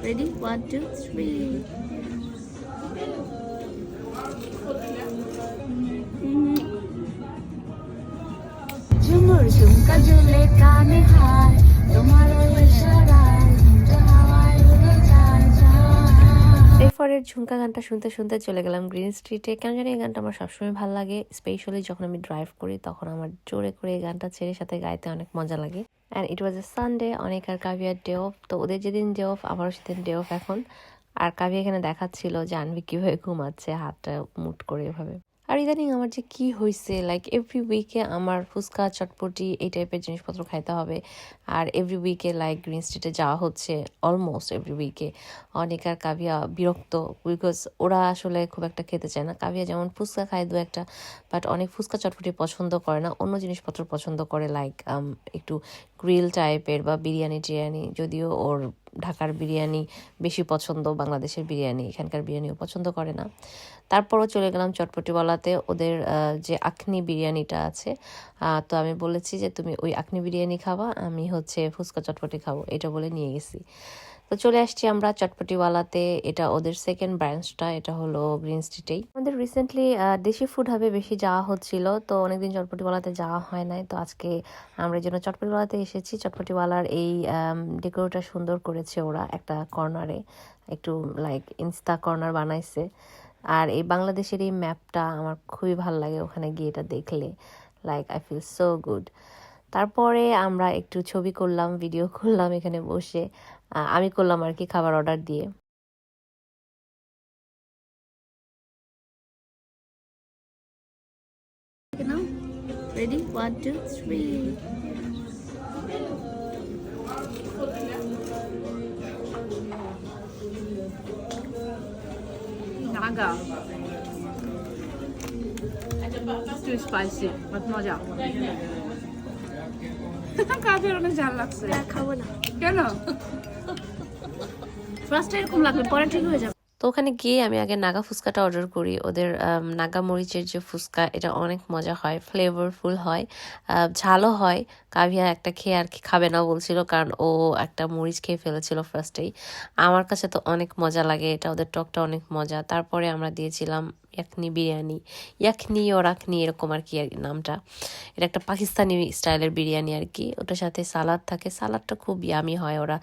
Ready? 1, 2, 3. Jhumur झुमका झूले काने हार तुम्हारो इशाराয় হাওয়ায় উড়ে যায় যায়। এরপরের ঝুমকা গানটা শুনতে শুনতে চলে গেলাম গ্রিন স্ট্রিটে। কেন জানি এই গানটা আমার সবসময় ভালো লাগে, স্পেশালি যখন আমি ড্রাইভ করি তখন আমার জোরে করে এই গানটা ছেড়ে সাথে গাইতে অনেক মজা লাগে। And it was A Sunday, অনেক আর কাভিয়ার ডে অফ। তো ওদের যেদিন ডে অফ আমারও সেদিন ডে অফ এখন। আর কাভিয়া এখানে দেখাচ্ছিল যে আনভি কীভাবে ঘুমাচ্ছে হাতটা মুট করে এভাবে। আর ইদানিং আমার যে কি হয়েছে, লাইক এভরি উইকে আমার ফুচকা চটপটি এই টাইপের জিনিসপত্র খাইতে হবে। আর এভরি উইকে লাইক গ্রিন স্ট্রিটে যাওয়া হচ্ছে অলমোস্ট এভরি উইকে। অনেক আর কাভিয়া বিরক্ত, বিকজ ওরা আসলে খুব একটা খেতে চায় না। কাভিয়া যেমন ফুচকা খায় দু একটা, বাট অনেক ফুচকা চটপটি পছন্দ করে না, অন্য জিনিসপত্র পছন্দ করে, লাইক একটু গ্রিল টাইপের বা বিরিয়ানি টিরিয়ানি। যদিও ওর ঢাকার বিরিয়ানি বেশি পছন্দ, বাংলাদেশের বিরিয়ানি এখানকার বিরিয়ানিও পছন্দ করে না। তারপরও চলে গেলাম চটপটিওয়ালাতে, ওদের যে আখনি বিরিয়ানিটা আছে। তো আমি বলেছি যে তুমি ওই আখনি বিরিয়ানি খাবা, আমি হচ্ছে ফুচকা চটপটি খাবো, এটা বলে নিয়ে গেছি। তো চলে আসছি আমরা চটপটিওয়ালাতে। এটা ওদের সেকেন্ড ব্রাঞ্চটা, এটা হলো গ্রিন স্ট্রিটেই। আমাদের রিসেন্টলি দেশি ফুড হাবে বেশি যাওয়া হচ্ছিল, তো অনেকদিন চটপটিওয়ালাতে যাওয়া হয় নাই। তো আজকে আমরা এই জন্য চটপটিওয়ালাতে এসেছি। চটপটিওয়ালার এই ডেকোরটা সুন্দর করেছে ওরা, একটা কর্নারে একটু লাইক ইনস্টা কর্নার বানাইছে। আর এই বাংলাদেশের এই ম্যাপটা আমার খুবই ভালো লাগে, ওখানে গিয়ে এটা দেখলে like I feel so good. তারপরে আমরা একটু ছবি করলাম, ভিডিও করলাম এখানে বসে। আমি করলাম আর কি খাবার অর্ডার দিয়ে। Now, ready? 1, 2, 3. Naga. Too spicy, but মজা। কাদের অনেক ঝাল লাগছে। খাবো না। কেন? ফার্স্টে এরকম লাগবে, পরে ঠিক হয়ে যাবে। তো ওখানে গিয়ে আমি আগে নাগা ফুচকাটা অর্ডার করি। ওদের নাগা মরিচের যে ফুচকা, এটা অনেক মজা হয়, ফ্লেভারফুল হয়, ঝালও হয়। কাভিয়া একটা খেয়ে আর কি খাবে না বলছিল, কারণ ও একটা মরিচ খেয়ে ফেলেছিল ফার্স্টেই। আমার কাছে তো অনেক মজা লাগে এটা, ওদের টকটা অনেক মজা। তারপরে আমরা দিয়েছিলাম ইয়াকনি বিরিয়ানি, ইয়াকনি ও রাখনি এরকম আর কি নামটা। এটা একটা পাকিস্তানি স্টাইলের বিরিয়ানি আর কি। ওটার সাথে সালাদ থাকে, সালাদটা খুব ইয়ামি হয়, ওরা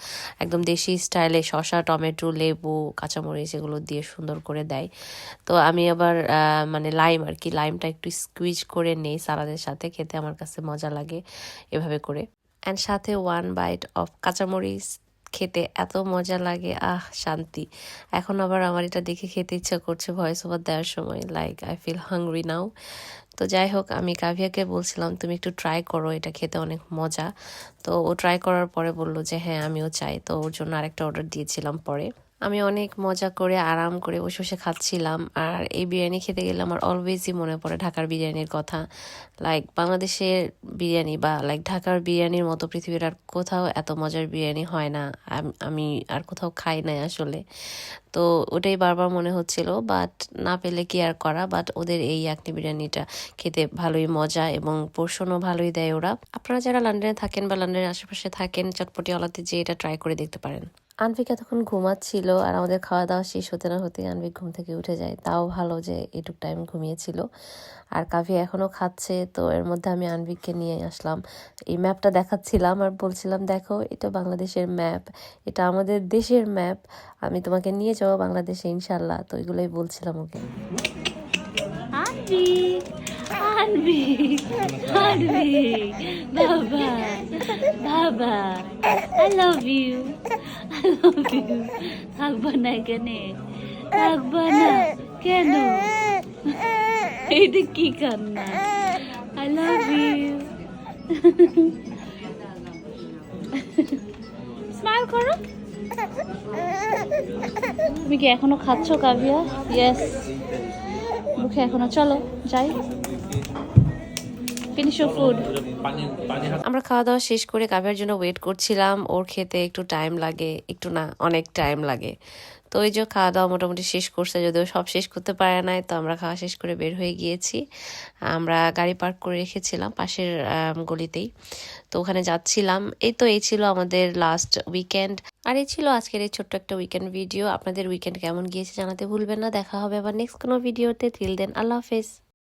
একদম দেশি স্টাইলে শসা, টমেটো, লেবু, কাঁচামরিচ এগুলো দিয়ে সুন্দর করে দেয়। তো আমি আবার মানে লাইম আর কি, লাইমটা একটু স্কুইজ করে নেই সালাদের সাথে, খেতে আমার কাছে মজা লাগে এভাবে করে। অ্যান্ড সাথে 1 বাইট অফ কাঁচামরিচ, খেতে এত মজা লাগে, শান্তি। এখন আবার আমার এটা দেখে খেতে ইচ্ছা করছে ভয়েস ওভার দেওয়ার সময়, like I feel hungry now. তো যাই হোক, আমি কাভিয়াকে বলছিলাম তুমি একটু ট্রাই করো, এটা খেতে অনেক মজা। তো ও ট্রাই করার পরে বলল যে হ্যাঁ আমিও চাই। তো ওর জন্য আরেকটা অর্ডার দিয়েছিলাম পরে। আমি অনেক মজা করে আরাম করে বসে বসে খাচ্ছিলাম। আর এই বিরিয়ানি খেতে গেলে আমার অলওয়েজই মনে পড়ে ঢাকার বিরিয়ানির কথা। লাইক বাংলাদেশের বিরিয়ানি বা লাইক ঢাকার বিরিয়ানির মতো পৃথিবীর আর কোথাও এত মজার বিরিয়ানি হয় না। আমি আর কোথাও খাই নাই আসলে। তো ওটাই বারবার মনে হচ্ছিল, বাট না পেলে কি আর করা। বাট ওদের এই ইয়াকনি বিরিয়ানিটা খেতে ভালোই মজা এবং পোর্শনও ভালোই দেয় ওরা। আপনারা যারা লন্ডনে থাকেন বা লন্ডনের আশেপাশে থাকেন, চটপটিওয়ালাতে যে এটা ট্রাই করে দেখতে পারেন। আনভিক এতক্ষণ ঘুমাচ্ছিল, আর আমাদের খাওয়া দাওয়া শেষ হতে না হতে আনভিক ঘুম থেকে উঠে যায়। তাও ভালো যে এটুক টাইম ঘুমিয়েছিল। আর কাভি এখনও খাচ্ছে। তো এর মধ্যে আমি আনভিককে নিয়ে আসলাম, এই ম্যাপটা দেখাচ্ছিলাম আর বলছিলাম দেখো এটা বাংলাদেশের ম্যাপ, এটা আমাদের দেশের ম্যাপ, আমি তোমাকে নিয়ে যাবো বাংলাদেশে ইনশাল্লাহ। তো এগুলোই বলছিলাম ওকে। আনভিক, আনভিক, আনভিক, বাবা, বাবা, I love you, I love you. থাকবা না এখানে, থাকবা না কেন? এইটা কি কান্না? I love you. স্মাইল করো। তুমি কি এখনো খাচ্ছ কাভিয়া? ইয়েস, মুখে এখনো। চলো যাই। Finish your food. আমরা খাওয়া দাওয়া শেষ করে কাভিয়ার জন্য ওয়েট করছিলাম। ওর খেতে একটু টাইম লাগে, একটু না অনেক টাইম লাগে। তো ওই যে খাওয়া দাওয়া মোটামুটি শেষ করছে, যদিও সব শেষ করতে পারে নাই। তো আমরা খাওয়া শেষ করে বের হয়ে গিয়েছি। আমরা গাড়ি পার্ক করে রেখেছিলাম পাশের গলিতেই। তো ওখানে যাচ্ছিলাম। এই ছিল আমাদের লাস্ট উইকেন্ড। আর এই ছিল আজকের এই ছোট্ট একটা উইকেন্ড ভিডিও। আপনাদের উইকেন্ড কেমন গিয়েছে জানাতে ভুলবেন না। দেখা হবে আবার নেক্সট কোনো ভিডিওতে। টিল দেন, আল্লাহ হাফেজ।